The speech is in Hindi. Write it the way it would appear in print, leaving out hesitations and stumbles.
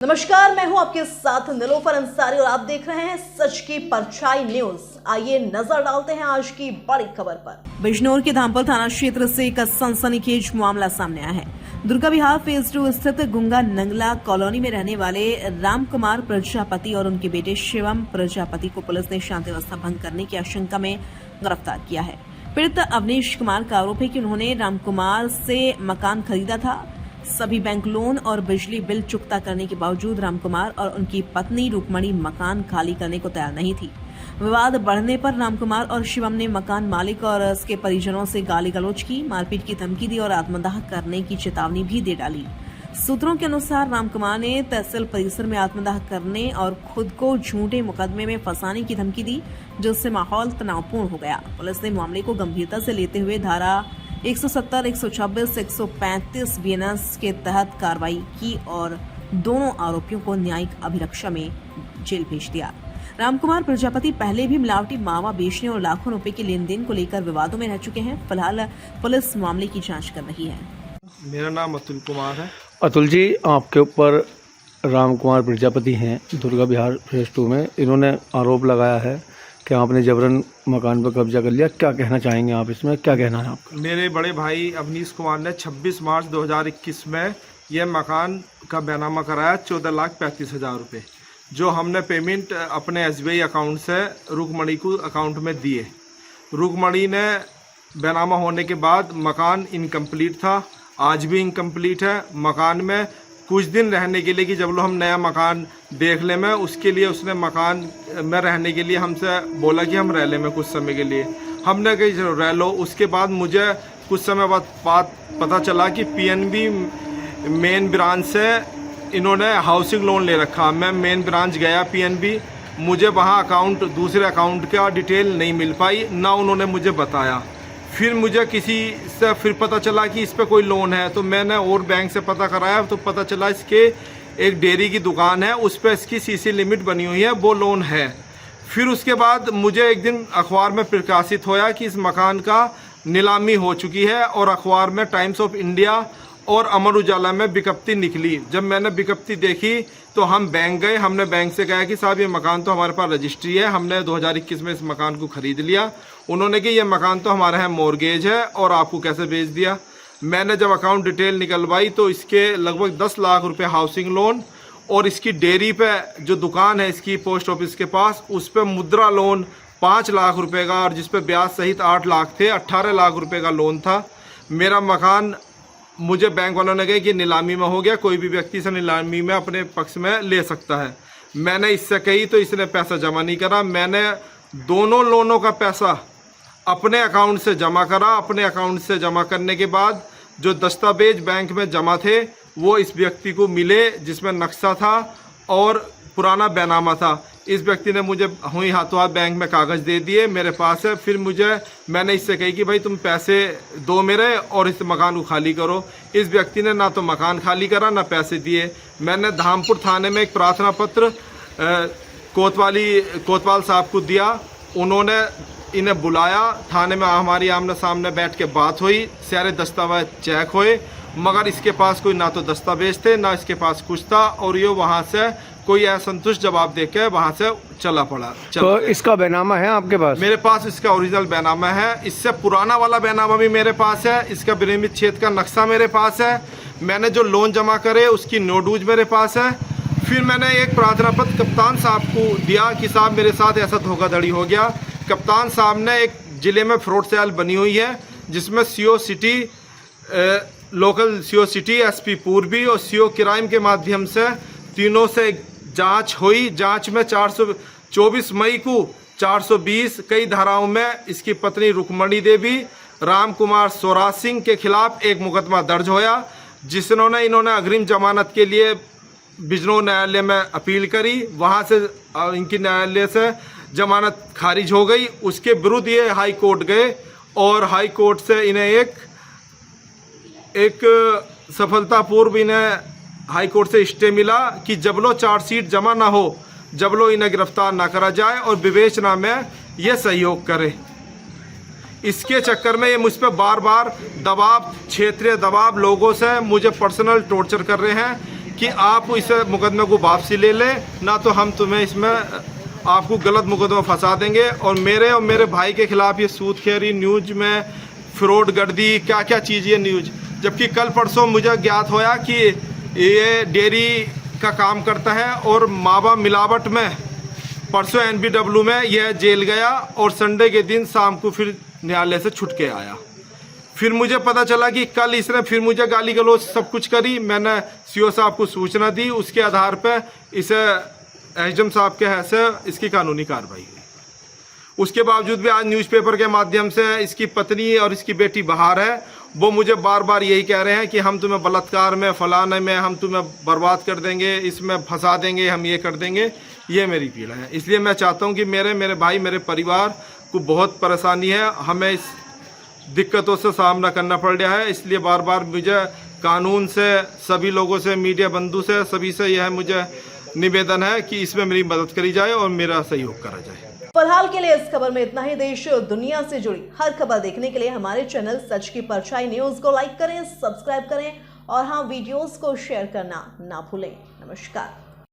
नमस्कार, मैं हूं आपके साथ निलोफर अंसारी और आप देख रहे हैं सच की परछाई न्यूज। आइए नजर डालते हैं आज की बड़ी खबर पर। बिजनौर के धामपुर थाना क्षेत्र से एक सनसनीखेज मामला सामने आया है। दुर्गा विहार फेज 2 स्थित गुंगा नंगला कॉलोनी में रहने वाले राम कुमार प्रजापति और उनके बेटे शिवम प्रजापति को पुलिस ने शांति व्यवस्था भंग करने की आशंका में गिरफ्तार किया है। पीड़ित अवनीश कुमार का आरोप है कि उन्होंने राम कुमार से मकान खरीदा था। सभी बैंक लोन और बिजली बिल चुकता करने के बावजूद रामकुमार और उनकी पत्नी रुक्मणी मकान खाली करने को तैयार नहीं थी। विवाद बढ़ने पर रामकुमार और शिवम ने मकान मालिक और उसके परिजनों से गाली गलौज की, मारपीट की धमकी दी और आत्मदाह करने की चेतावनी भी दे डाली। सूत्रों के अनुसार रामकुमार ने तहसील परिसर में आत्मदाह करने और खुद को झूठे मुकदमे में फंसाने की धमकी दी, जिससे माहौल तनावपूर्ण हो गया। पुलिस ने मामले को गंभीरता से लेते हुए धारा 170, 126, 135 बीएनएस के तहत कार्रवाई की और दोनों आरोपियों को न्यायिक अभिरक्षा में जेल भेज दिया। रामकुमार प्रजापति पहले भी मिलावटी मावा बेचने और लाखों रुपए के लेन देन को लेकर विवादों में रह चुके हैं। फिलहाल पुलिस मामले की जांच कर रही है। मेरा नाम अतुल कुमार है। अतुल जी, आपके ऊपर राम कुमार प्रजापति हैं दुर्गा विहार फेज 2 में, इन्होंने आरोप लगाया है कि आपने जबरन मकान पर कब्जा कर लिया। क्या कहना चाहेंगे आप इसमें, क्या कहना है आपका? मेरे बड़े भाई अवनीश कुमार ने 26 मार्च 2021 में यह मकान का बैनामा कराया 14,35,000 रुपये, जो हमने पेमेंट अपने SBI अकाउंट से रुक्मणी को अकाउंट में दिए। रुक्मणी ने बैनामा होने के बाद मकान इनकम्प्लीट था, आज भी इनकम्प्लीट है। मकान में कुछ दिन रहने के लिए कि जब लोग हम नया मकान देख ले में, उसके लिए उसने मकान में रहने के लिए हमसे बोला कि हम रह ले में कुछ समय के लिए। हमने कही चलो रह लो। उसके बाद मुझे कुछ समय बाद पता चला कि PNB मेन ब्रांच से इन्होंने हाउसिंग लोन ले रखा। मैं मेन ब्रांच गया PNB, मुझे वहाँ अकाउंट दूसरे अकाउंट का डिटेल नहीं मिल पाई, ना उन्होंने मुझे बताया। फिर मुझे किसी से फिर पता चला कि इस पे कोई लोन है, तो मैंने और बैंक से पता कराया तो पता चला इसके एक डेयरी की दुकान है, उस पर इसकी CC लिमिट बनी हुई है, वो लोन है। फिर उसके बाद मुझे एक दिन अखबार में प्रकाशित होया कि इस मकान का नीलामी हो चुकी है और अखबार में टाइम्स ऑफ इंडिया और अमर उजाला में विज्ञप्ति निकली। जब मैंने विज्ञप्ति देखी तो हम बैंक गए। हमने बैंक से कहा कि साहब ये मकान तो हमारे पास रजिस्ट्री है, हमने 2021 में इस मकान को ख़रीद लिया। उन्होंने कहा ये मकान तो हमारे यहाँ मॉर्गेज है और आपको कैसे बेच दिया। मैंने जब अकाउंट डिटेल निकलवाई तो इसके लगभग 10 लाख रुपए हाउसिंग लोन और इसकी डेयरी पे जो दुकान है इसकी पोस्ट ऑफिस के पास, उस पर मुद्रा लोन 5 लाख रुपए का और जिस पे ब्याज सहित 8 लाख थे, 18 लाख रुपए का लोन था। मेरा मकान मुझे बैंक वालों ने कहा कि नीलामी में हो गया, कोई भी व्यक्ति से नीलामी में अपने पक्ष में ले सकता है। मैंने इससे कही तो इसने पैसा जमा नहीं करा। मैंने दोनों लोनों का पैसा अपने अकाउंट से जमा करा। अपने अकाउंट से जमा करने के बाद जो दस्तावेज बैंक में जमा थे वो इस व्यक्ति को मिले, जिसमें नक्शा था और पुराना बैनामा था। इस व्यक्ति ने मुझे हुई हाथों हाथ बैंक में कागज़ दे दिए, मेरे पास है। फिर मैंने इससे कही कि भाई तुम पैसे दो मेरे और इस मकान को खाली करो। इस व्यक्ति ने ना तो मकान खाली करा ना पैसे दिए। मैंने धामपुर थाने में एक प्रार्थना पत्र कोतवाल साहब को दिया। उन्होंने इन्हें बुलाया थाने में, हमारी आमने सामने बैठ के बात हुई, सारे दस्तावेज चेक हुए, मगर इसके पास कोई ना तो दस्तावेज थे ना इसके पास कुछ था और ये वहाँ से कोई असंतुष्ट जवाब देके वहाँ से चला पड़ा। तो इसका बैनामा है आपके पास? मेरे पास इसका ओरिजिनल बैनामा है। इससे पुराना वाला बैनामा भी मेरे पास है। इसका विनिर्मित क्षेत्र का नक्शा मेरे पास है। मैंने जो लोन जमा करे उसकी नोटबुक मेरे पास है। फिर मैंने एक प्रार्थना पत्र कप्तान साहब को दिया कि साहब मेरे साथ ऐसा धोखाधड़ी हो गया। कप्तान साहब ने एक ज़िले में फ्रॉड सेल बनी हुई है जिसमें CO city, local CO city, SP पूर्वी और CO क्राइम के माध्यम से तीनों से जांच हुई। जांच में 24 मई को 420 कई धाराओं में इसकी पत्नी रुक्मणी देवी, राम कुमार सोराज सिंह के खिलाफ एक मुकदमा दर्ज होया, जिन्होंने इन्होंने अग्रिम जमानत के लिए बिजनौर न्यायालय में अपील करी। वहां से इनकी न्यायालय से जमानत खारिज हो गई। उसके विरुद्ध ये हाई कोर्ट गए और हाई कोर्ट से इन्हें एक सफलतापूर्व इन्हें हाई कोर्ट से स्टे मिला कि जबलो चार्जशीट जमा ना हो, जबलो इन्हें गिरफ्तार ना करा जाए और विवेचना में ये सहयोग करे। इसके चक्कर में ये मुझ पर बार बार दबाव, क्षेत्रीय दबाव, लोगों से मुझे पर्सनल टॉर्चर कर रहे हैं कि आप इस मुकदमे को वापसी ले लें, ना तो हम तुम्हें इसमें आपको गलत मुकदमा फंसा देंगे। और मेरे भाई के खिलाफ ये सूदखेरी न्यूज में फ्रॉड गर्दी क्या क्या चीज़ ये न्यूज, जबकि कल परसों मुझे ज्ञात होया कि ये डेयरी का काम करता है और मावा मिलावट में परसों NBW में यह जेल गया और संडे के दिन शाम को फिर न्यायालय से छूट के आया। फिर मुझे पता चला कि कल इसने फिर मुझे गाली गलौज सब कुछ करी। मैंने CO साहब को सूचना दी, उसके आधार पर इसे SDM साहब के हाथ से इसकी कानूनी कार्रवाई हुई। उसके बावजूद भी आज न्यूज़पेपर के माध्यम से इसकी पत्नी और इसकी बेटी बाहर है, वो मुझे बार बार यही कह रहे हैं कि हम तुम्हें बलात्कार में फलाने में हम तुम्हें बर्बाद कर देंगे, इसमें फंसा देंगे, हम ये कर देंगे। ये मेरी पीड़ा है। इसलिए मैं चाहता हूँ कि मेरे भाई मेरे परिवार को बहुत परेशानी है, हमें इस दिक्कतों से सामना करना पड़ रहा है। इसलिए बार बार मुझे कानून से, सभी लोगों से, मीडिया बंधु से, सभी से यह मुझे निवेदन है कि इसमें मेरी मदद करी जाए और मेरा सहयोग करा जाए। फिलहाल के लिए इस खबर में इतना ही। देश और दुनिया से जुड़ी हर खबर देखने के लिए हमारे चैनल सच की परछाई न्यूज को लाइक करें, सब्सक्राइब करें और हाँ, वीडियोस को शेयर करना ना भूलें। नमस्कार।